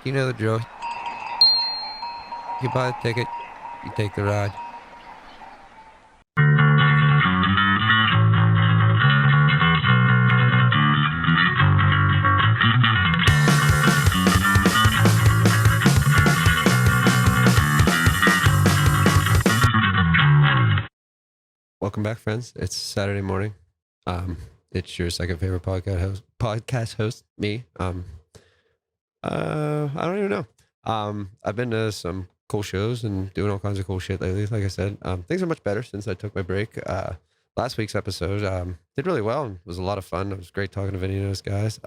You know the drill. You buy the ticket, you take the ride. Welcome back, friends. It's Saturday morning. It's your second favorite podcast host, me. I don't even know. I've been to some cool shows and doing all kinds of cool shit lately. Like I said, things are much better since I took my break. Last week's episode did really well and was a lot of fun. It was great talking to Vinny and those guys.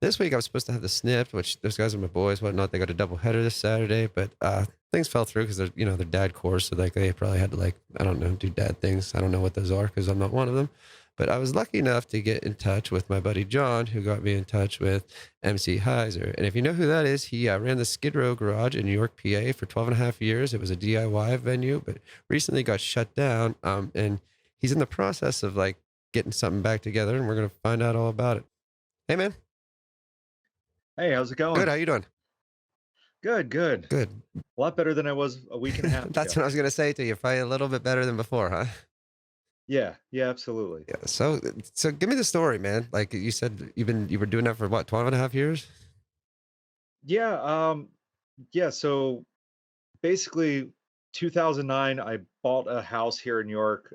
This week I was supposed to have the Snipped, which those guys are my boys, whatnot. They got a double header this Saturday, but things fell through because they're dad course, so like they probably had to I don't know, do dad things. I don't know what those are because I'm not one of them. But I was lucky enough to get in touch with my buddy John, who got me in touch with MC Hyser. And if you know who that is, he ran the Skid Row Garage in New York, PA for 12 and a half years. It was a DIY venue, but recently got shut down. And he's in the process of getting something back together, and we're going to find out all about it. Hey, man. Hey, how's it Good. going? How you doing? Good. Good. A lot better than I was a week and a half That's ago. what I was going to say to you. Probably a little bit better than before, huh? Yeah, absolutely. Yeah. So give me the story, man. Like you said, you were doing that for what, 12 and a half years? Yeah, so basically 2009, I bought a house here in New York,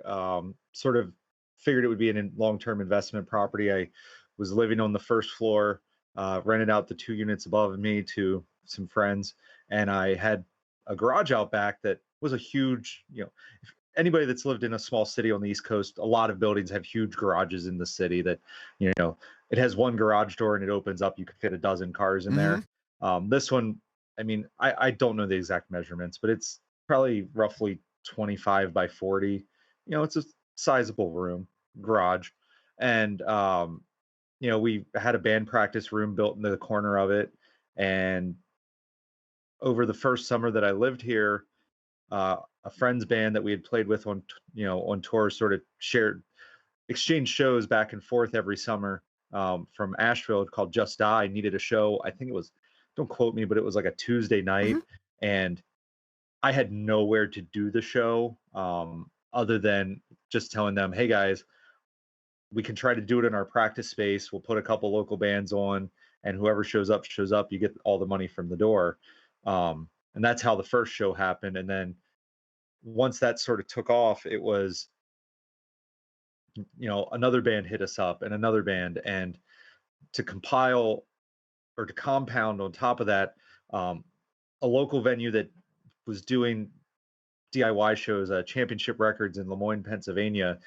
sort of figured it would be a long-term investment property. I was living on the first floor, rented out the 2 units above me to some friends, and I had a garage out back that was a huge, anybody that's lived in a small city on the East Coast, a lot of buildings have huge garages in the city that, it has one garage door and it opens up. You could fit a dozen cars in there. This one, I mean, I don't know the exact measurements, but it's probably roughly 25 by 40. It's a sizable room, garage. And, we had a band practice room built into the corner of it. And over the first summer that I lived here, a friend's band that we had played with on tour sort of exchanged shows back and forth every summer, from Asheville, called Just Die, needed a show. I think it was, don't quote me, but it was like a Tuesday night, and I had nowhere to do the show, other than just telling them, hey guys, we can try to do it in our practice space. We'll put a couple local bands on, and whoever shows up, you get all the money from the door. And that's how the first show happened. And then once that sort of took off, it was, another band hit us up and another band. And to compile or to compound on top of that, a local venue that was doing DIY shows, Championship Records in Lemoyne, Pennsylvania,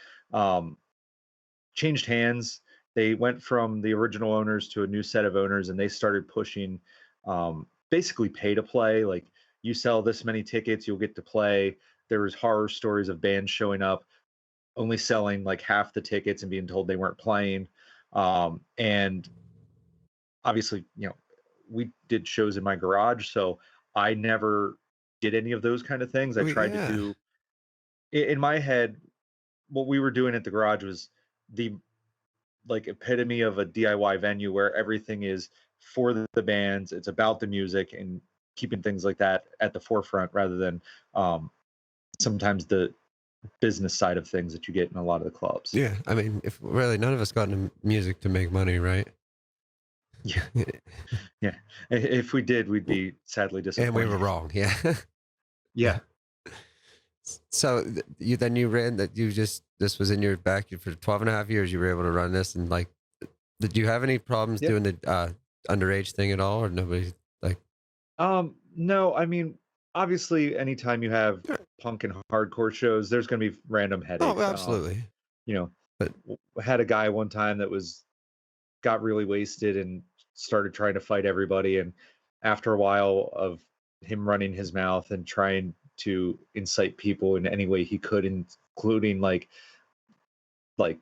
changed hands. They went from the original owners to a new set of owners, and they started pushing, basically pay to play. Like, you sell this many tickets, you'll get to play. There was horror stories of bands showing up only selling like half the tickets and being told they weren't playing. And obviously, we did shows in my garage, so I never did any of those kind of things. I tried to do, in my head, what we were doing at the garage was the epitome of a DIY venue where everything is for the bands. It's about the music and keeping things like that at the forefront, rather than sometimes the business side of things that you get in a lot of the clubs. Yeah, I mean, if really none of us got into music to make money, right? Yeah. Yeah. If we did, we'd be sadly disappointed. And we were wrong. Yeah. Yeah. So you ran that, this was in your back for 12 and a half years. You were able to run this, and did you have any problems doing the underage thing at all, or nobody No, I mean, obviously anytime you have punk and hardcore shows, there's going to be random headaches. Oh, absolutely. But had a guy one time that got really wasted and started trying to fight everybody. And after a while of him running his mouth and trying to incite people in any way he could, including like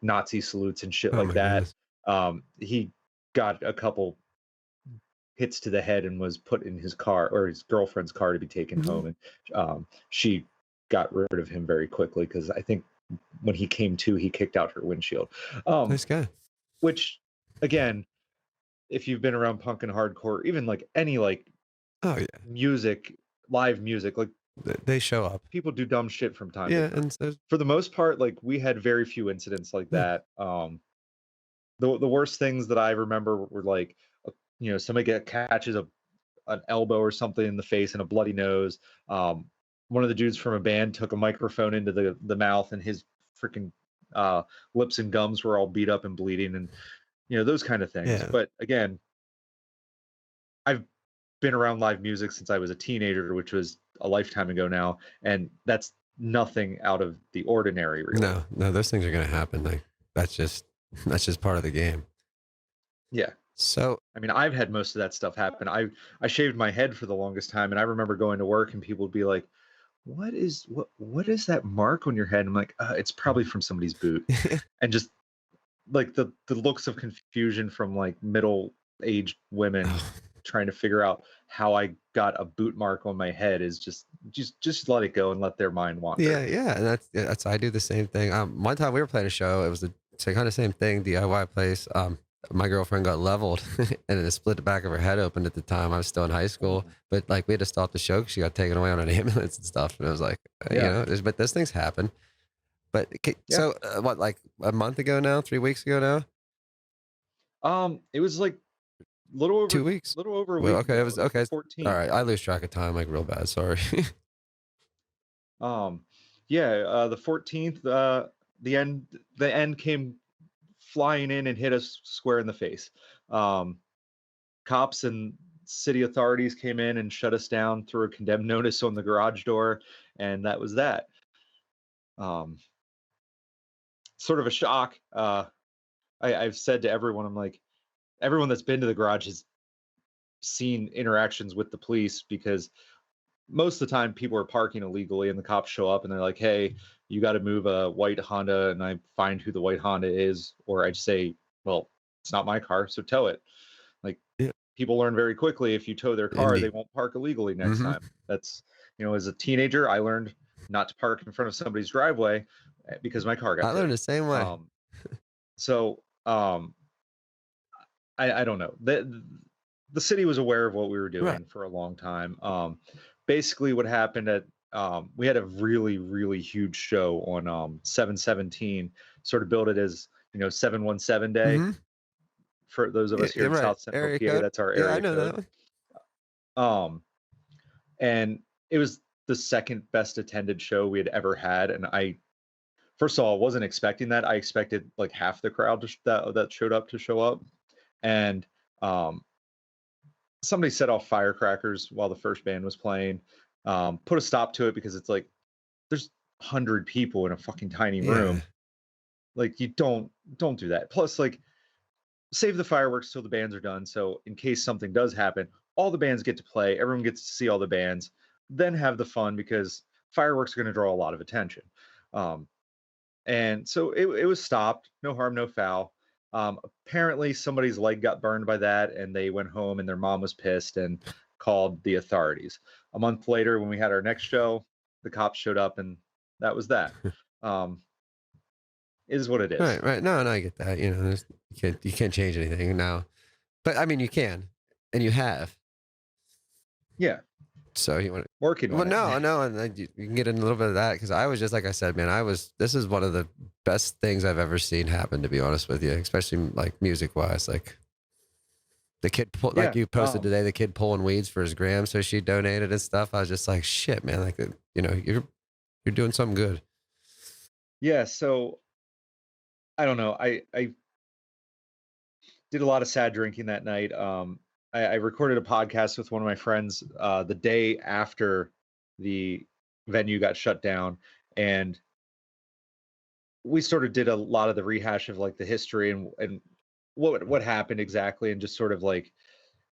Nazi salutes and shit like that, he got a couple hits to the head and was put in his car, or his girlfriend's car, to be taken home. And she got rid of him very quickly, because I think when he came to, he kicked out her windshield. Nice guy. Which, again, if you've been around punk and hardcore, even any Oh yeah, music, live music. Like they show up. people do dumb shit from time to Yeah, time. and so For the most part, like we had very few incidents like yeah, that. The worst things that I remember were like, somebody catches an elbow or something in the face and a bloody nose. Um, One of the dudes from a band took a microphone into the mouth, and his freaking uh, lips and gums were all beat up and bleeding, and those kind of things. yeah, But again, I've been around live music since I was a teenager, which was a lifetime ago now, and that's nothing out of the ordinary, really. no, those things are gonna happen. Like that's just that's just part of the game. Yeah. So I mean, I've had most of that stuff happen. I shaved my head for the longest time, and I remember going to work and people would be like, what is that mark on your head?" I'm like, it's probably from somebody's boot." And just like the looks of confusion from like middle-aged women oh, trying to figure out how I got a boot mark on my head is just let it go and let their mind wander. yeah, and that's I do the same thing. One time we were playing a show. It was the kind of same thing, DIY place. My girlfriend got leveled and it split the back of her head open at the time. I was still in high school, Ooh. but like we had to stop the show because she got taken away on an ambulance and stuff. And it was like, Yeah. but those things happen. But Yeah. so what, like a month ago now, 3 weeks ago now, It was like little over 2 weeks. little over a Well, week okay, it ago. was It was the okay. All 14th. right, I lose track of time like real bad. Sorry. Um, yeah, the 14th, the end came flying in and hit us square in the face. Um, Cops and city authorities came in and shut us down, threw a condemned notice on the garage door, and that was that. Um, Sort of a shock. I've said to everyone, I'm like, everyone that's been to the garage has seen interactions with the police because most of the time people are parking illegally and the cops show up and they're like, "Hey, you got to move a white Honda," and I find who the white Honda is, or I just say, "Well, it's not my car, so tow it." Like Yeah, people learn very quickly, if you tow their car, they indeed. won't park illegally next Hmm. time. That's, as a teenager, I learned not to park in front of somebody's driveway because my car got I learned towed. the same way. Um, so I don't know. The city was aware of what we were Right. doing for a long time. Basically, what happened at we had a really really huge show on 7/17. Sort of built it as 717 day Hmm. for those of Yeah, us here you're in right. South Central Area PA. code. That's our Yeah, I area know that code. one. Um, and it was the second best attended show we had ever had. And I, first of all, wasn't expecting that. I expected like half the crowd that showed up to show up. And um, somebody set off firecrackers while the first band was playing. Put a stop to it because it's like there's 100 people in a fucking tiny Yeah. room. Like you don't do that. Plus, like save the fireworks till the bands are done. So in case something does happen, all the bands get to play. Everyone gets to see all the bands. Then have the fun because fireworks are going to draw a lot of attention. Um, and so it was stopped. No harm, no foul. Apparently, somebody's leg got burned by that, and they went home, and their mom was pissed and called the authorities. A month later, when we had our next show, the cops showed up, and that was that. Um, it is what it is. Right, right. No, no, I get that. You can't change anything now, but I mean, you can, and you have. Yeah, So you want to. working Well, on it. no, no, and then you can get in a little bit of that because I was just like I said, man. This is one of the best things I've ever seen happen. To be honest with you, especially like music wise, like the kid, like Yeah. you posted today, the kid pulling weeds for his gram, so she donated and stuff. I was just like, shit, man. Like, you're doing something good. Yeah. So I don't know. I did a lot of sad drinking that night. I recorded a podcast with one of my friends the day after the venue got shut down, and we sort of did a lot of the rehash of like the history and what happened exactly, and just sort of like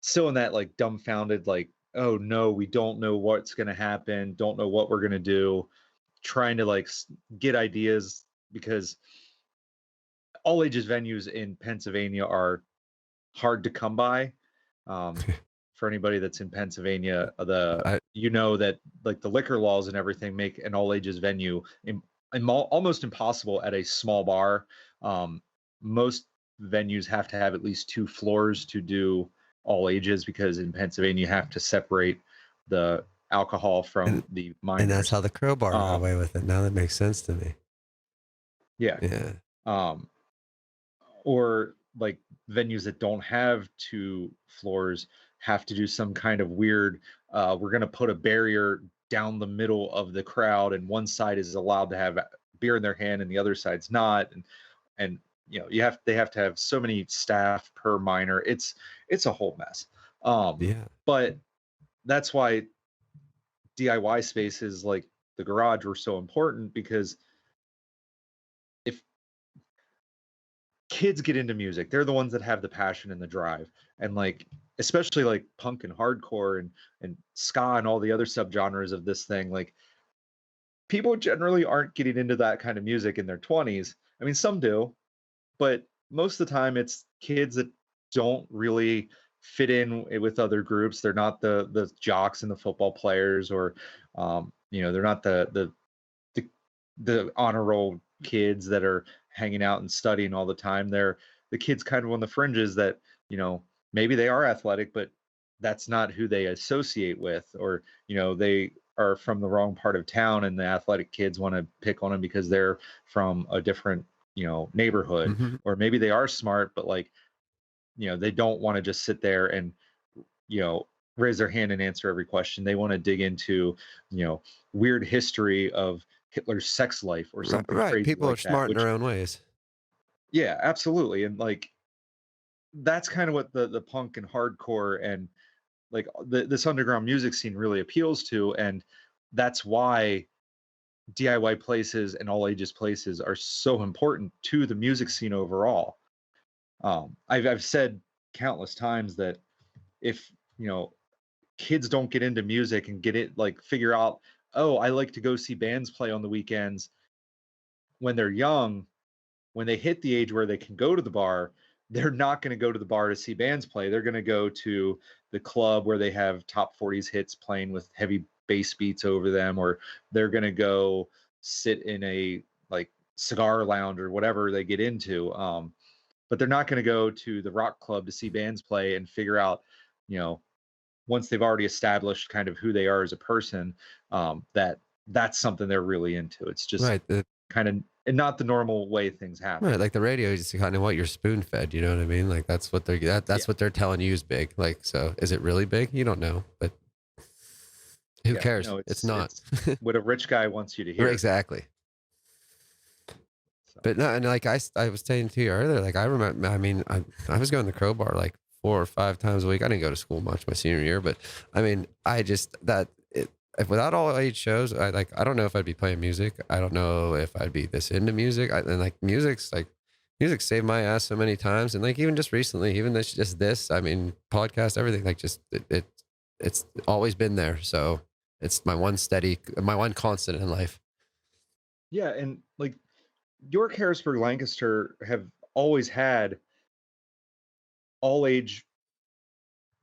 still in that like dumbfounded like, oh no, we don't know what's going to happen, don't know what we're going to do, trying to like get ideas because all ages venues in Pennsylvania are hard to come by. Um, for anybody that's in Pennsylvania, I that like the liquor laws and everything make an all ages venue almost impossible at a small bar. Most venues have to have at least two floors to do all ages, because in Pennsylvania you have to separate the alcohol And from the and that's minors. how the Crowbar got Um, away with it. Now that makes sense to me. yeah. Yeah. Um, or like venues that don't have two floors have to do some kind of weird, we're going to put a barrier down the middle of the crowd, and one side is allowed to have beer in their hand and the other side's not. And they have to have so many staff per minor. It's a whole mess. Yeah. But that's why DIY spaces like the garage were so important, because if kids get into music, they're the ones that have the passion and the drive. And like, especially like punk and hardcore and ska and all the other subgenres of this thing, like people generally aren't getting into that kind of music in their 20s. I mean, some do, but most of the time it's kids that don't really fit in with other groups. They're not the jocks and the football players, or they're not the the honor roll kids that are hanging out and studying all the time. They're the kids kind of on the fringes that, maybe they are athletic, but that's not who they associate with, or, they are from the wrong part of town and the athletic kids want to pick on them because they're from a different, neighborhood. Hmm. Or maybe they are smart, but like, they don't want to just sit there and, you know, raise their hand and answer every question. They want to dig into, you know, weird history of Hitler's sex life or Right, something right. crazy People are like that. smart in Which, their own ways. yeah, absolutely. And like that's kind of what the punk and hardcore and like this underground music scene really appeals to. And that's why DIY places and all ages places are so important to the music scene overall. I've said countless times that if, kids don't get into music and get it, like figure out, oh, I like to go see bands play on the weekends when they're young, when they hit the age where they can go to the bar, they're not going to go to the bar to see bands play. They're going to go to the club where they have top 40s hits playing with heavy bass beats over them, or they're going to go sit in a like cigar lounge or whatever they get into. But they're not going to go to the rock club to see bands play and figure out, you know, once they've already established kind of who they are as a person, that's something they're really into. It's just Right. kind of and not the normal way things Right. happen. Like the radio is kind of what you're spoon fed. You know what I mean? Like that's what Yeah, that's what they're telling you is big. Like, so is it really big? You don't know, but who yeah. cares? No, It's it's not. it's what a rich guy wants you to Right, hear. exactly. So But no, and like I was saying to you earlier, like I remember, I mean, I was going to Crowbar like 4 or 5 times a week. I didn't go to school much my senior year, but I mean, I just that it if without all age shows, I don't know if I'd be playing music. I don't know if I'd be this into music. And like music saved my ass so many times, and like even just recently, even this just this, I mean, podcast, everything, like just it's always been there. So it's my one constant in life. yeah, and like York, Harrisburg, Lancaster have always had all age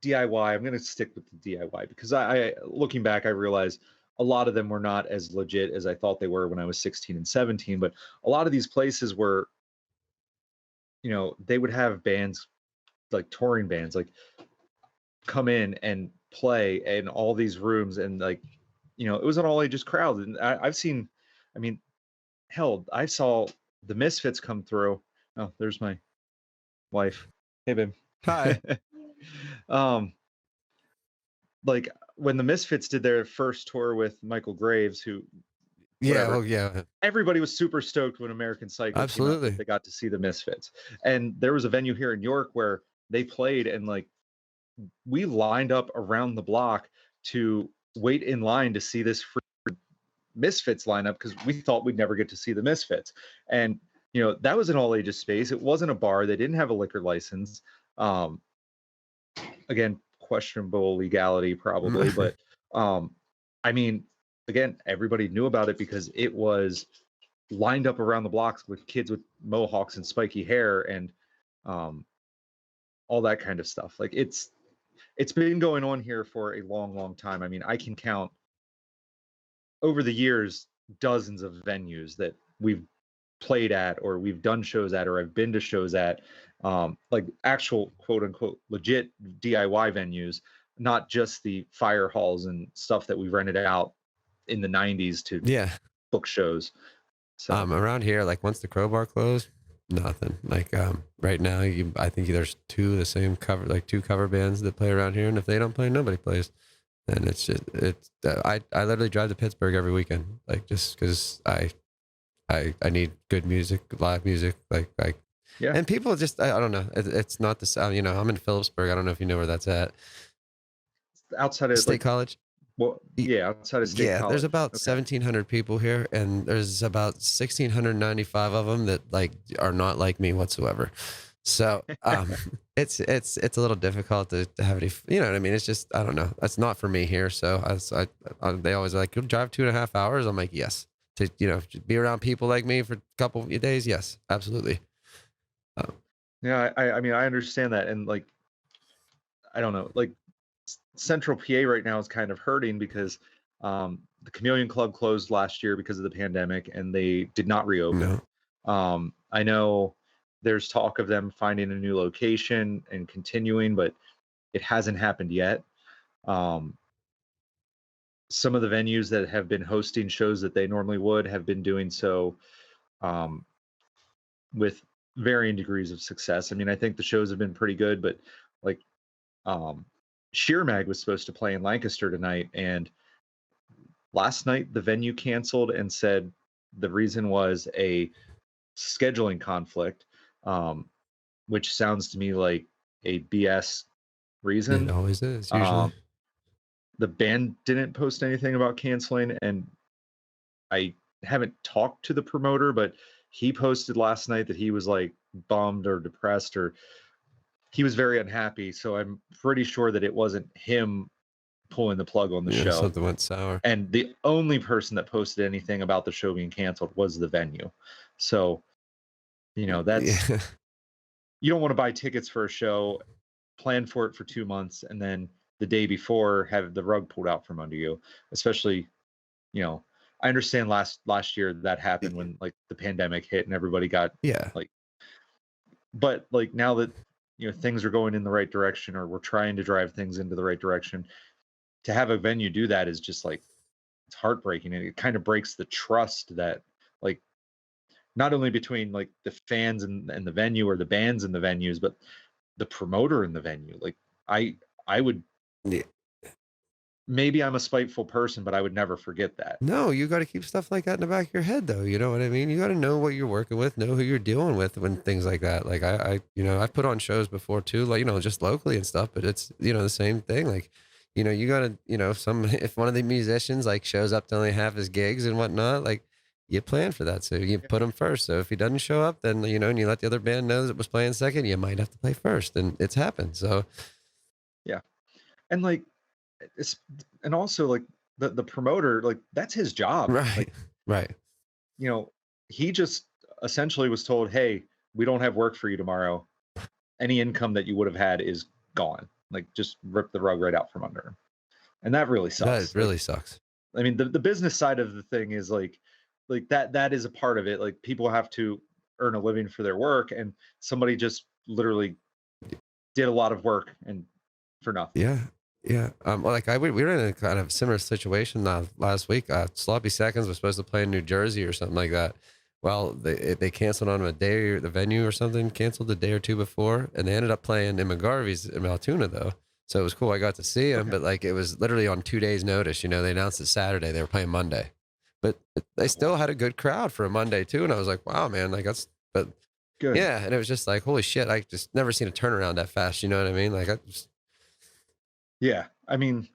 DIY. I'm going to stick with the DIY because I looking back, I realized a lot of them were not as legit as I thought they were when I was 16 and 17. But a lot of these places were, they would have bands like touring bands, like come in and play in all these rooms, and like, it was an all ages crowd. And I've seen, I mean, hell, I saw the Misfits come through. Oh, there's my wife. Hey, babe. Hi. um, like when the Misfits did their first tour with Michael Graves, who, Yeah. whatever, Oh yeah. everybody was super stoked when American Psycho came out that Absolutely. they got to see the Misfits. And there was a venue here in York where they played, and like we lined up around the block to wait in line to see this free Misfits lineup because we thought we'd never get to see the Misfits. And that was an all ages space. It wasn't a bar. They didn't have a liquor license. Um, again, questionable legality probably, but um, I mean, again, everybody knew about it because it was lined up around the blocks with kids with mohawks and spiky hair and um, all that kind of stuff. Like it's been going on here for a long, long time. I mean, I can count over the years dozens of venues that we've played at or we've done shows at or I've been to shows at, like actual quote unquote legit DIY venues, not just the fire halls and stuff that we rented out in the 90s to Yeah. book shows. So Around here, like once the Crowbar closed, nothing. Like right now, I think there's two cover bands that play around here, and if they don't play, nobody plays. And I literally drive to Pittsburgh every weekend, like just because I need good music, live music, yeah, and people just I don't know, it's not the sound. I'm in Phillipsburg. I don't know if you know where that's at. outside of State like, College. well, Y- yeah, outside of State Yeah, there's College. about Okay. 1,700 people here, and there's about 1,695 of them that like are not like me whatsoever. So it's a little difficult to have any, you know what I mean? It's just I don't know. That's not for me here. So they always are like, you'll drive 2.5 hours. I'm like, yes. To to be around people like me for a couple of days, yes, absolutely. Um, Yeah, I mean I understand that, and like I don't know, like Central PA right now is kind of hurting because the Chameleon Club closed last year because of the pandemic, and they did not reopen. no, I know there's talk of them finding a new location and continuing, but it hasn't happened yet. Um, some of the venues that have been hosting shows that they normally would have been doing so um, with varying degrees of success. I mean, I think the shows have been pretty good, but like um, Sheer Mag was supposed to play in Lancaster tonight, and last night the venue canceled and said the reason was a scheduling conflict, um, which sounds to me like a BS it reason. always is usually. Um, the band didn't post anything about canceling, and I haven't talked to the promoter, but he posted last night that he was like bummed or depressed, or he was very unhappy. So I'm pretty sure that it wasn't him pulling the plug on the Yeah, show. something went sour. And the only person that posted anything about the show being canceled was the venue. So, that's, Yeah, you don't want to buy tickets for a show, plan for it for 2 months, and then the day before have the rug pulled out from under you. Especially, you know, I understand last year that happened when like the pandemic hit and everybody got yeah. like, but like now that things are going in the right direction, or we're trying to drive things into the right direction, to have a venue do that is just like, it's heartbreaking, and it kind of breaks the trust that like not only between like the fans and the venue, or the bands and the venues, but the promoter in the venue. Like I would, Yeah. maybe I'm a spiteful person, but I would never forget that. No, you got to keep stuff like that in the back of your head, though. You know what I mean? You got to know what you're working with, know who you're dealing with when things like that. Like I've put on shows before too, like just locally and stuff. But it's the same thing. Like, you got to some if one of the musicians like shows up to only half his gigs and whatnot, like you plan for that, so you Yeah. put him first. So if he doesn't show up, then and you let the other band know that was playing second, you might have to play first, and it's happened. So Yeah. And like it's, and also like the promoter, like that's his job. right, Like, right, you know, he just essentially was told, "Hey, we don't have work for you tomorrow. Any income that you would have had is gone." Like just rip the rug right out from under him. And that really that sucks. Like, really sucks. I mean, the business side of the thing is like that is a part of it. Like people have to earn a living for their work, and somebody just literally did a lot of work and for nothing. Yeah, yeah. Well, like we were in a kind of similar situation last week. Sloppy Seconds was supposed to play in New Jersey or something like that. Well, they canceled on a day, or the venue or something canceled a day or two before, and they ended up playing in McGarvey's in Altoona though. So it was cool. I got to see them, Okay. but like it was literally on 2 days' notice. They announced it Saturday. They were playing Monday, but they Oh, still wow. had a good crowd for a Monday too. And I was like, wow, man, like that's but Good. yeah. And it was just like, holy shit, I just never seen a turnaround that fast. You know what I mean? Like I just Yeah. I mean,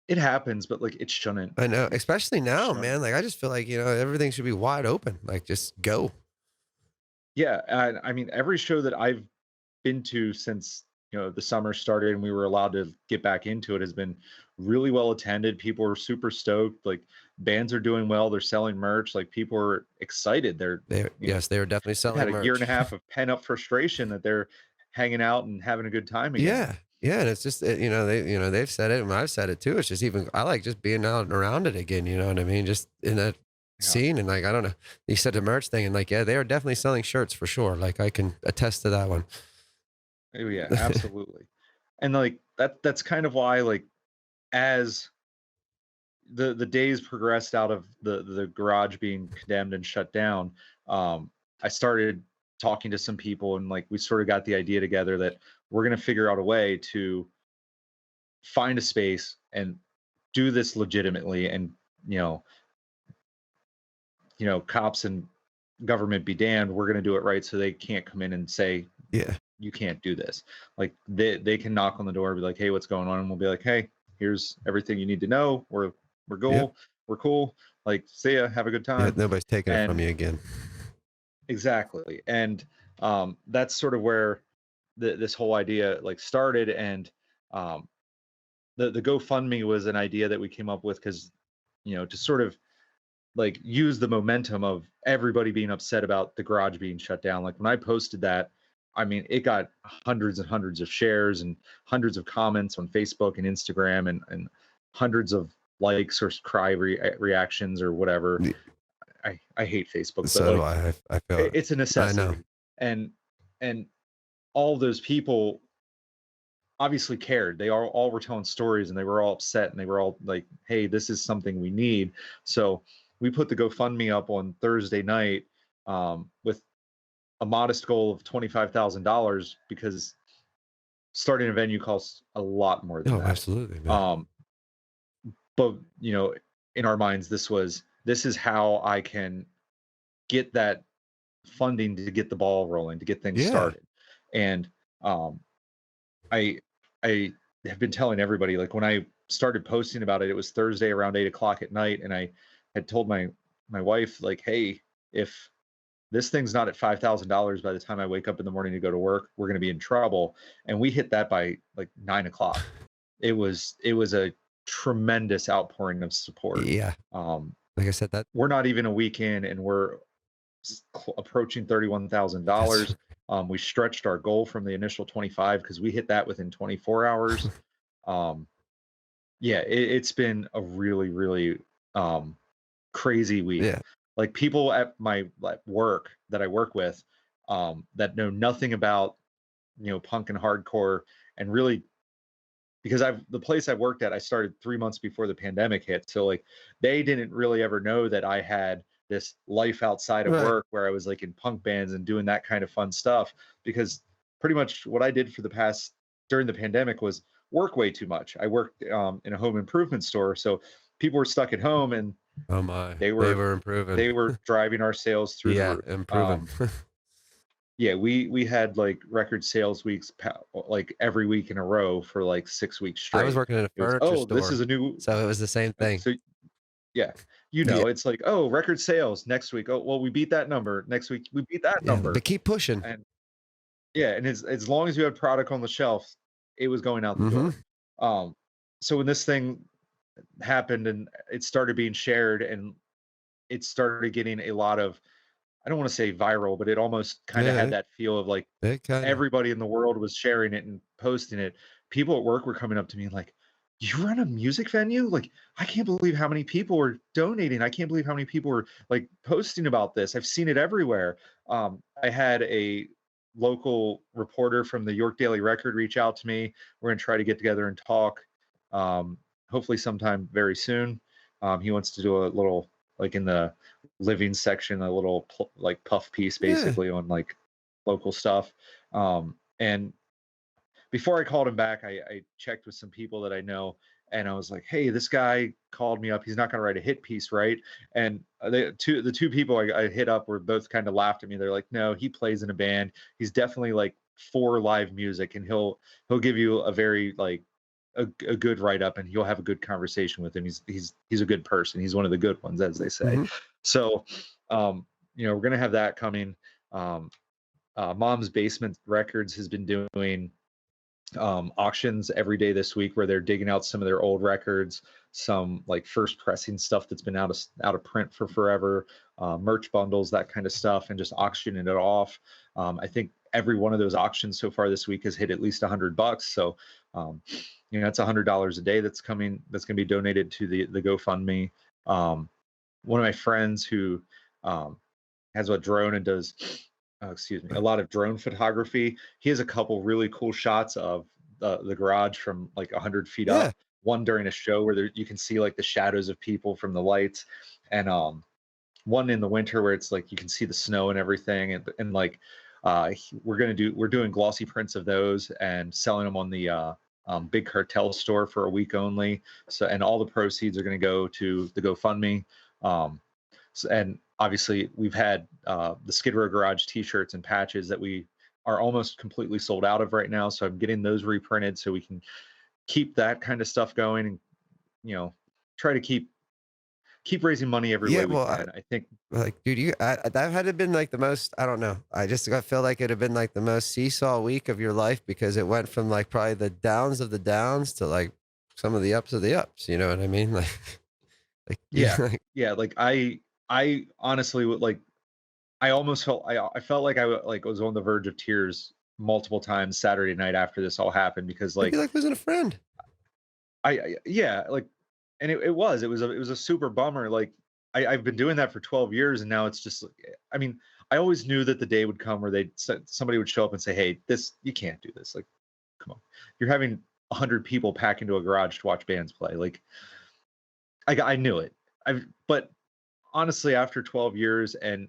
it happens, but like it shouldn't. I know, especially It now, shouldn't. man. Like, I just feel like, everything should be wide open. Like, just go. Yeah. And I mean, every show that I've been to since the summer started and we were allowed to get back into it has been really well attended. People are super stoked. Like bands are doing well. They're selling merch. Like people are excited. They're Yes, they were definitely they've had selling a year and a merch. half of pent up frustration that they're hanging out and having a good time again. Yeah. Yeah. And it's just, they've said it and I've said it too. It's just even, I like just being out and around it again. You know what I mean? Just in a Yeah. scene. And like, I don't know, you said the merch thing, and like, yeah, they are definitely selling shirts for sure. Like, I can attest to that one. Oh yeah, absolutely. And like that's kind of why like as the days progressed out of the garage being condemned and shut down, I started talking to some people and like we sort of got the idea together that we're going to figure out a way to find a space and do this legitimately and you know cops and government be damned, we're going to do it right so they can't come in and say Yeah. you can't do this. Like they can knock on the door and be like, hey, what's going on? And we'll be like, hey, here's everything you need to know. We're Yep. cool. We're cool. Like, see ya, have a good Yeah. time. Nobody's taking it from And you again. exactly. And that's sort of where this whole idea like started. And um, the GoFundMe was an idea that we came up with because to sort of like use the momentum of everybody being upset about the garage being shut down. Like when I posted that, I mean, it got hundreds and hundreds of shares and hundreds of comments on Facebook and Instagram and hundreds of likes or reactions or whatever. Y- I hate Facebook, but So do like I. I feel it. it's a I know. necessity. And and all those people obviously cared. They all were telling stories and they were all upset and they were all like, hey, this is something we need. So we put the GoFundMe up on Thursday night with a modest goal of $25,000 because starting a venue costs a lot more than Oh, that. absolutely, man. Um, but in our minds, this is how I can get that funding to get the ball rolling, to get things Yeah. started. And um, I I have been telling everybody like when I started posting about it, it was Thursday around 8 o'clock at night, and I had told my wife like, hey, if this thing's not at $5,000 by the time I wake up in the morning to go to work, we're going to be in trouble. And we hit that by like 9 o'clock. It was a tremendous outpouring of support. Yeah. Um, Like I said, that we're not even a week in, and we're approaching that's $31,000. We stretched our goal from the initial 25 because we hit that within 24 hours. Um, yeah, it's been a really, really crazy week. yeah. Like people at my work that I work with that know nothing about punk and hardcore and really because the place I worked at, I started 3 months before the pandemic hit. So like they didn't really ever know that I had this life outside of Right. work where I was like in punk bands and doing that kind of fun stuff. Because pretty much what I did for the past during the pandemic was work way too much. I worked in a home improvement store, so people were stuck at home and Oh my. they They were were improving. they were driving our sales through the Yeah, roof. improving. Yeah, we had like record sales weeks like every week in a row for like 6 weeks I was straight. working in a It was, furniture oh, this is store, a new so it was the same thing. so yeah, Yeah. it's like, oh, record sales next week. Oh, well, we beat that number. Next week, we beat that Yeah, but number. keep pushing. And yeah, and as long as you had product on the shelf, it was going out the Mhm. door. Um, so when this thing happened and it started being shared and it started getting a lot of, I don't want to say viral, but it almost kind of Yeah, had that feel of like it kinda everybody in the world was sharing it and posting it. People at work were coming up to me and like, "You run a music venue? Like, I can't believe how many people are donating. I can't believe how many people are like posting about this. I've seen it everywhere." I had a local reporter from the York Daily Record reach out to me. We're gonna try to get together and talk. Um, hopefully sometime very soon. He wants to do a little like in the living section, a little like puff piece Yeah. basically on like local stuff. And before I called him back, I checked with some people that I know, and I was like, "Hey, this guy called me up. He's not going to write a hit piece, right?" And the two people I hit up were both kind of laughed at me. They're like, "No, he plays in a band. He's definitely like for live music, and he'll give you a very like a good write up, and you'll have a good conversation with him. He's a good person. He's one of the good ones, as they say." Mhm. So, we're gonna have that coming. Um, Mom's Basement Records has been doing auctions every day this week where they're digging out some of their old records, some like first pressing stuff that's been out of print for forever, merch bundles, that kind of stuff, and just auctioning it off. I think every one of those auctions so far this week has hit at least $100. So, um, that's $100 a day that's coming. That's going to be donated to the GoFundMe. Um, one of my friends who um, has a drone and does, excuse me, a lot of drone photography. He has a couple really cool shots of the garage from like 100 feet Yeah. up. One during a show where you can see like the shadows of people from the lights, and one in the winter where it's like you can see the snow and everything, and like we're doing glossy prints of those and selling them on the big cartel store for a week only. So and all the proceeds are going to go to the GoFundMe. And obviously we've had the Skid Row Garage T-shirts and patches that we are almost completely sold out of right now. So I'm getting those reprinted so we can keep that kind of stuff going, and you know try to keep raising money every Yeah. way we Well, can. I think. like, dude, that had to been like the most, I don't know. I feel like it'd have been like the most seesaw week of your life because it went from like probably the downs of the downs to like some of the ups of the ups. You know what I mean? Like, you Yeah, like, yeah. Like I honestly would like. I almost felt I felt like like was on the verge of tears multiple times Saturday night after this all happened because it'd be like like losing a friend. yeah, like, and it was a super bummer. Like I've been doing that for 12 years, and now it's just like, I mean, I always knew that the day would come where somebody would show up and say, "Hey, this you can't do this. Like, come on, you're having 100 people pack into a garage to watch bands play." Like, I knew it. But honestly, after 12 years and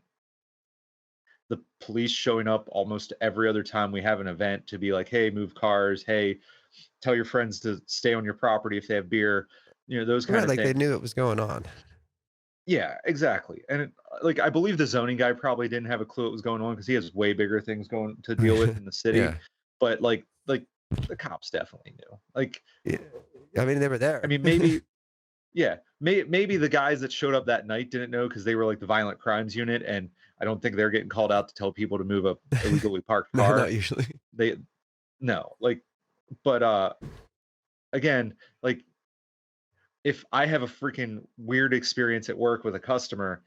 the police showing up almost every other time we have an event to be like, "Hey, move cars. Hey, tell your friends to stay on your property if they have beer," those kind Right. of Like things. they knew it was going on. Yeah, exactly. And like I believe the zoning guy probably didn't have a clue what was going on because he has way bigger things going to deal with in the city. Yeah. But like the cops definitely knew. Like, Yeah. I mean, they were I there. mean, maybe yeah, maybe the guys that showed up that night didn't know because they were like the violent crimes unit, and I don't think they're getting called out to tell people to move a illegally parked No, car. not usually. They no, like, but again, like if I have a freaking weird experience at work with a customer,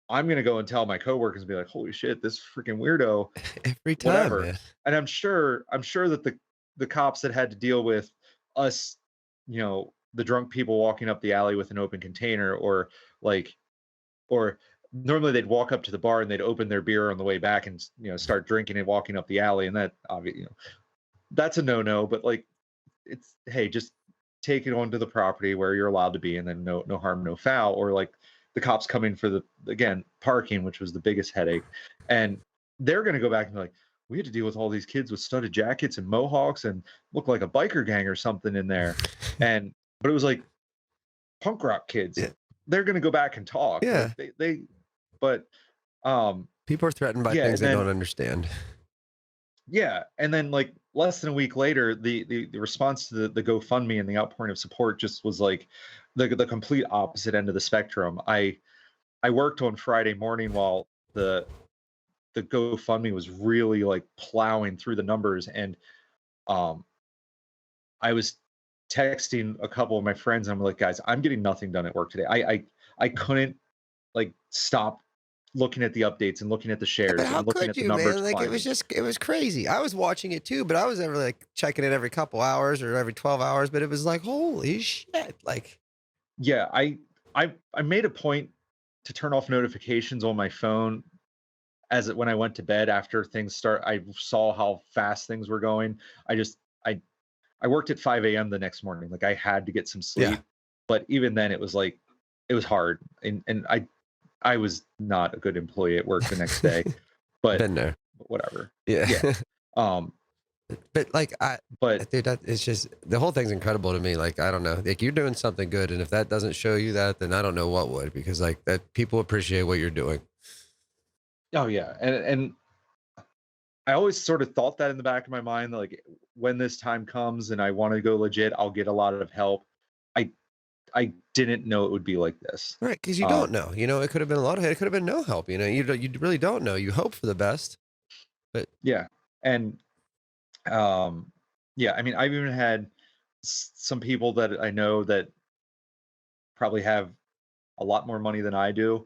I'm gonna go and tell my coworkers and be like, "Holy shit, this freaking weirdo," Every time, whatever. man. And I'm sure that the cops that had to deal with us, the drunk people walking up the alley with an open container, or like, or normally they'd walk up to the bar and they'd open their beer on the way back and start drinking and walking up the alley, and that obviously, that's a no-no. But like, it's, hey, just take it onto the property where you're allowed to be, and then no harm, no foul. Or like the cops coming for the again parking, which was the biggest headache, and they're going to go back and be like, we had to deal with all these kids with studded jackets and mohawks and look like a biker gang or something in there, and but it was like punk rock kids. Yeah. They're going to go back and talk like Yeah. but um People are threatened by yeah, things and they don't then understand. yeah, and then like less than a week later, the response to the GoFundMe and the outpouring of support just was like the complete opposite end of the spectrum. I worked on Friday morning while the GoFundMe was really like plowing through the numbers, and um I was texting a couple of my friends, and I'm like, guys, I'm getting nothing done at work today. I couldn't like stop looking at the updates and looking at the Yeah, but shares how and looking could at the you, numbers man? Like climbing. it was crazy. I was watching it too, but I was ever like checking it every couple hours or every 12 hours, but it was like, holy shit. Like, Yeah, I made a point to turn off notifications on my phone when I went to bed after things start. I saw how fast things were going. I just I worked at 5 a.m. the next morning. Like I had to get some yeah, sleep, but even then it was like it was hard, and I was not a good employee at work the next day, but been there. whatever. Yeah. Yeah. Um, But like, but dude, it's just the whole thing's incredible to me. Like, I don't know, like you're doing something good. And if that doesn't show you that, then I don't know what would, because like that people appreciate what you're doing. oh yeah, and I always sort of thought that in the back of my mind, like when this time comes and I want to go legit, I'll get a lot of help. I I didn't know it would be like this. Right. Cause you don't Um, know, it could have been a lot of, it could have been no help. You really don't know. You hope for the best, but yeah, and um, yeah. I mean, I've even had some people that I know that probably have a lot more money than I do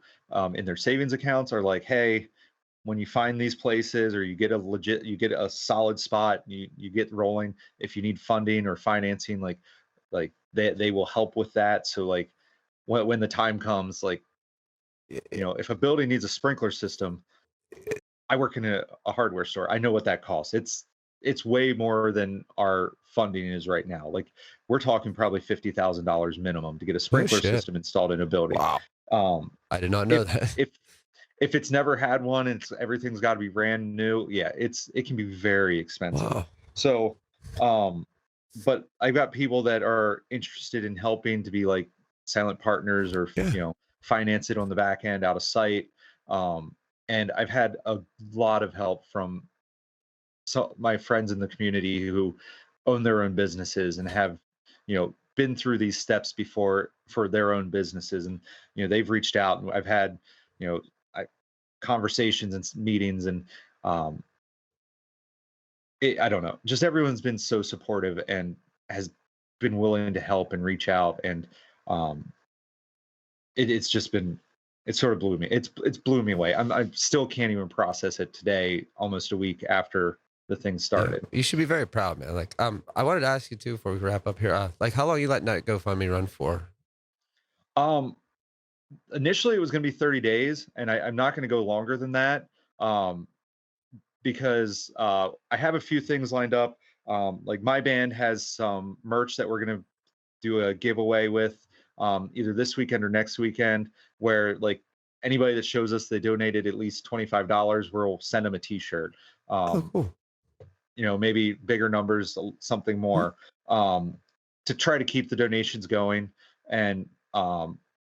in their savings accounts are like, hey, when you find these places or you get a solid spot, you get rolling. If you need funding or financing, like they will help with that. So like when the time comes, like You know, if a building needs a sprinkler system, I work in a hardware store. I know what that costs. It's way more than our funding is right now. Like we're talking probably $50,000 minimum to get a Oh sprinkler shit! system installed in a building. Wow, Um, I did not know if that. if if it's never had one and everything's got to be brand new, yeah, it can be very expensive. Wow. So, um, but I've got people that are interested in helping to be like silent partners or Yeah. finance it on the back end out of sight. Um, and I've had a lot of help from my friends in the community who own their own businesses and have been through these steps before for their own businesses, and they've reached out, and I've had you know I, conversations and meetings, and um I don't know, just everyone's been so supportive and has been willing to help and reach out, and um it's just been, it sort of blew me, it's blew me away. I still can't even process it today, almost a week after the thing Yeah, started. you should be very proud, man. Like, I wanted to ask you too before we wrap up here. Like, how long you letting that GoFundMe run for? um Initially it was going to be 30 days, and I'm not going to go longer than that, um, because I have a few things lined up. Like my band has some merch that we're going to do a giveaway with, either this weekend or next weekend, where like anybody that shows us they donated at least $25, we'll send them a t-shirt. Oh, um, cool. Maybe bigger numbers, something Mhm. more, um, to try to keep the donations going. And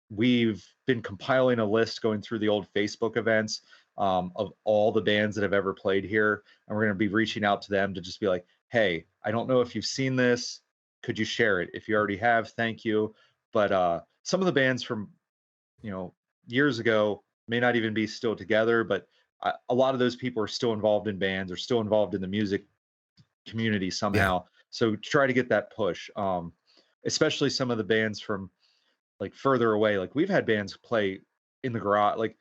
we've been compiling a list going through the old Facebook events, of all the bands that have ever played here. And we're going to be reaching out to them to just be like, hey, I don't know if you've seen this. Could you share it? If you already have, thank you. But some of the bands from, you know, years ago may not even be still together, but a lot of those people are still involved in bands or still involved in the music community Yeah. somehow. So try to get that push. Especially some of the bands from like further away. Like we've had bands play in the garage. Like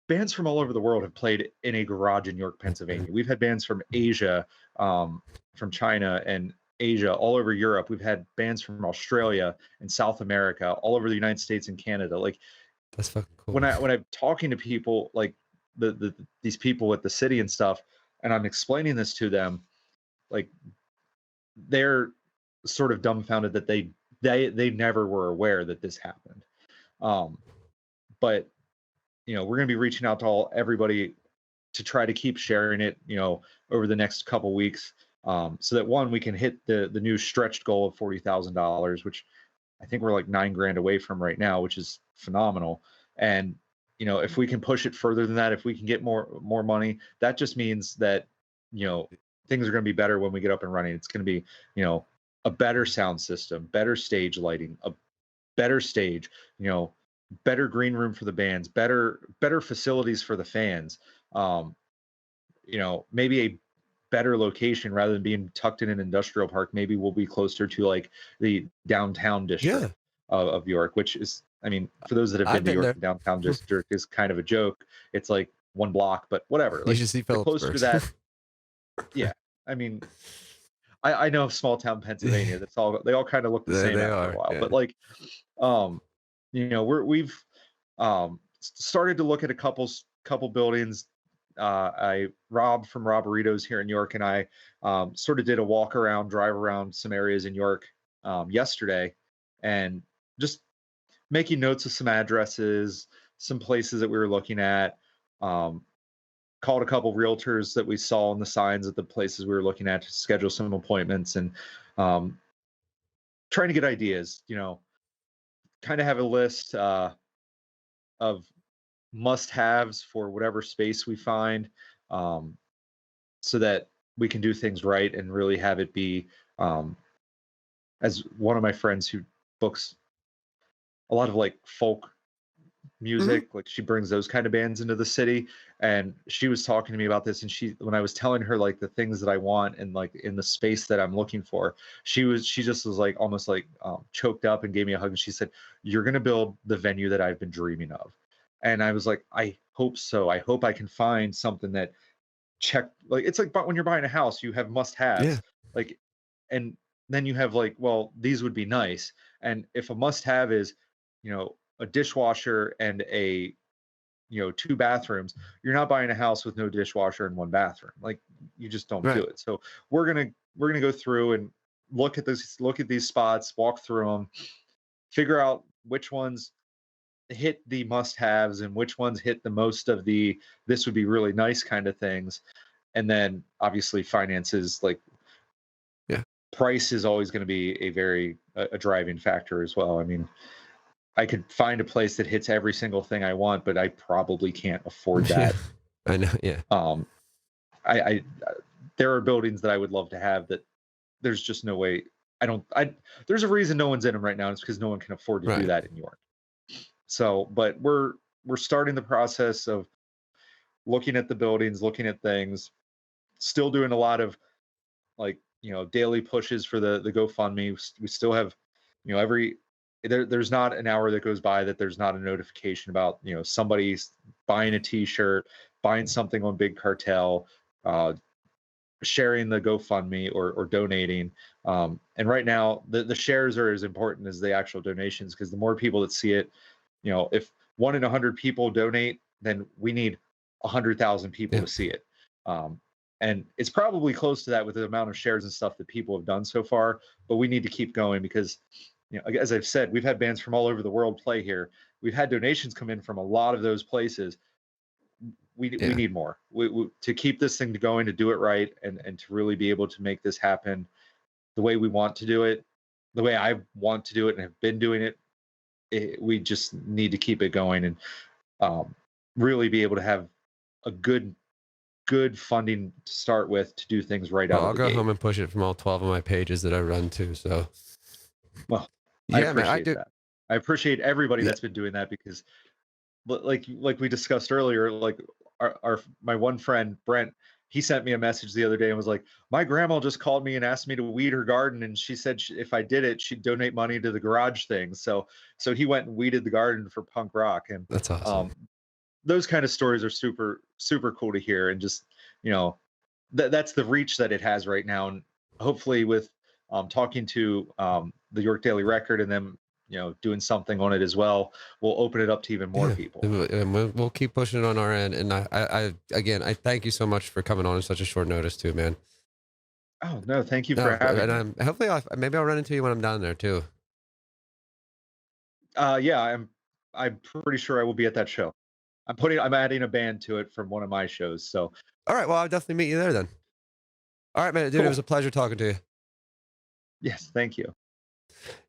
bands from all over the world have played in a garage in York, Okay. Pennsylvania. We've had bands from Asia, from China and Asia, all over Europe. We've had bands from Australia and South America, all over the United States and Canada. Like That's fucking cool. when I'm talking to people, like these people at the city and stuff, and I'm explaining this to them, like they're sort of dumbfounded that they never were aware that this happened. Um, but we're going to be reaching out to everybody to try to keep sharing it, over the next couple weeks, so that one we can hit the new stretched goal of $40,000, which I think we're like 9 grand away from right now, which is phenomenal. And if we can push it further than that, if we can get more money, that just means that you know things are going to be better when we get up and running. It's going to be a better sound system, better stage lighting, a better stage, you know, better green room for the bands, better facilities for the fans. Um, maybe a better location rather than being tucked in an industrial park. Maybe we'll be closer to like the downtown Yeah, district of York, which is, I mean, for those that have I've been to been York, there. the downtown district is kind of a joke. It's like one block, but whatever. You Like should see the closer to Phillipsburg. that, yeah. I mean, I know small town Pennsylvania. That's all. They all kind of look the same They after a are. while. Yeah. But like, um, we've started to look at couple buildings. I Rob from Robberitos here in York and I sort of did a walk around, drive around some areas in York yesterday, and just making notes of some addresses, some places that we were looking at. Um, Called a couple realtors that we saw on the signs at the places we were looking at to schedule some appointments, and um, trying to get ideas. Kind of have a list of must-haves for whatever space we find, um, so that we can do things right and really have it be, um, as one of my friends who books a lot of like folk Mhm. music, like she brings those kind of bands into the city, and she was talking to me about this, and when I was telling her like the things that I want and like in the space that I'm looking for, she just was like almost like choked up and gave me a hug, and she said, you're going to build the venue that I've been dreaming of. And I was like, I hope so. I hope I can find something that check, like it's like, but when you're buying a house you have must Yeah. haves, like, and then you have like, well, these would be nice. And if a must have is a dishwasher and a two bathrooms. You're not buying a house with no dishwasher and one bathroom. Like, you just don't do Right. it. So we're gonna go through and look at these spots, walk through them, figure out which ones hit the must haves and which ones hit the most of the this would be really nice kind of things. And then obviously finances, like, Yeah. price is always going to be a driving factor as well. I mean, I could find a place that hits every single thing I want, but I probably can't afford Yeah. that. I know. Yeah. um I there are buildings that I would love to have that there's just no way. I don't I There's a reason no one's in them right now. It's because no one can afford to do Right. that in New York. So, but we're starting the process of looking at the buildings, looking at things, still doing a lot of, like, daily pushes for the GoFundMe. We still have, every there's not an hour that goes by that there's not a notification about, somebody's buying a T-shirt, buying something on Big Cartel, uh, sharing the GoFundMe, or donating. And right now, the shares are as important as the actual donations, because the more people that see it, if 1 in 100 people donate, then we need 100,000 people Yeah. to see it. Um, and it's probably close to that with the amount of shares and stuff that people have done so far. But we need to keep going because, as I've said, we've had bands from all over the world play here. We've had donations come in from a lot of those places. We Yeah. need more. To keep this thing going, to do it right, and to really be able to make this happen the way we want to do it, the way I want to do it and have been doing it. We just need to keep it going, and um, really be able to have a good funding to start with, to do things right Well, out of I'll the go gate. home and push it from all 12 of my pages that I run to. So Well, I yeah, man, I appreciate do. that. I appreciate everybody Yeah. that's been doing that, because like we discussed earlier, like, our my one friend Brent, he sent me a message the other day and was like, my grandma just called me and asked me to weed her garden, and she said, if I did it, she'd donate money to the garage thing. So he went and weeded the garden for punk rock. And That's awesome. um, those kind of stories are super super cool to hear. And just, you know that's the reach that it has right now. And hopefully, with talking to the York Daily Record, and them, doing something on it as well, will open it up to even more Yeah. people. And we'll keep pushing it on our end. And again, I thank you so much for coming on in such a short notice too, man. Oh, no, thank you for No, having and me. hopefully maybe I'll run into you when I'm down there too. Yeah, I'm pretty sure I will be at that show. I'm adding a band to it from one of my shows. So All right. Well, I'll definitely meet you there then. All right, man, dude. It was cool. a pleasure talking to you. Yes, thank you.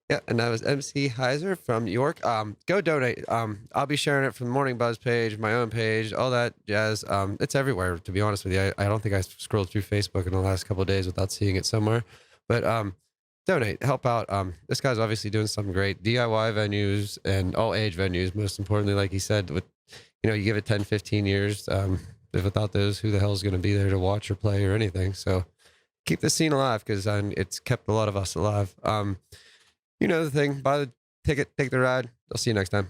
Yeah, and that was MC Hyser from York. Go donate. I'll be sharing it from the Morning Buzz page, my own page, all that jazz. It's everywhere. To be honest with you, I don't think I scrolled through Facebook in the last couple of days without seeing it somewhere. But donate, help out. This guy's obviously doing something great. DIY venues and all age venues. Most importantly, like he said, with you give it 10, 15 years. If without those, who the hell is going to be there to watch or play or anything? So keep the scene alive because it's kept a lot of us alive. You know the thing. Buy the ticket, take the ride. I'll see you next time.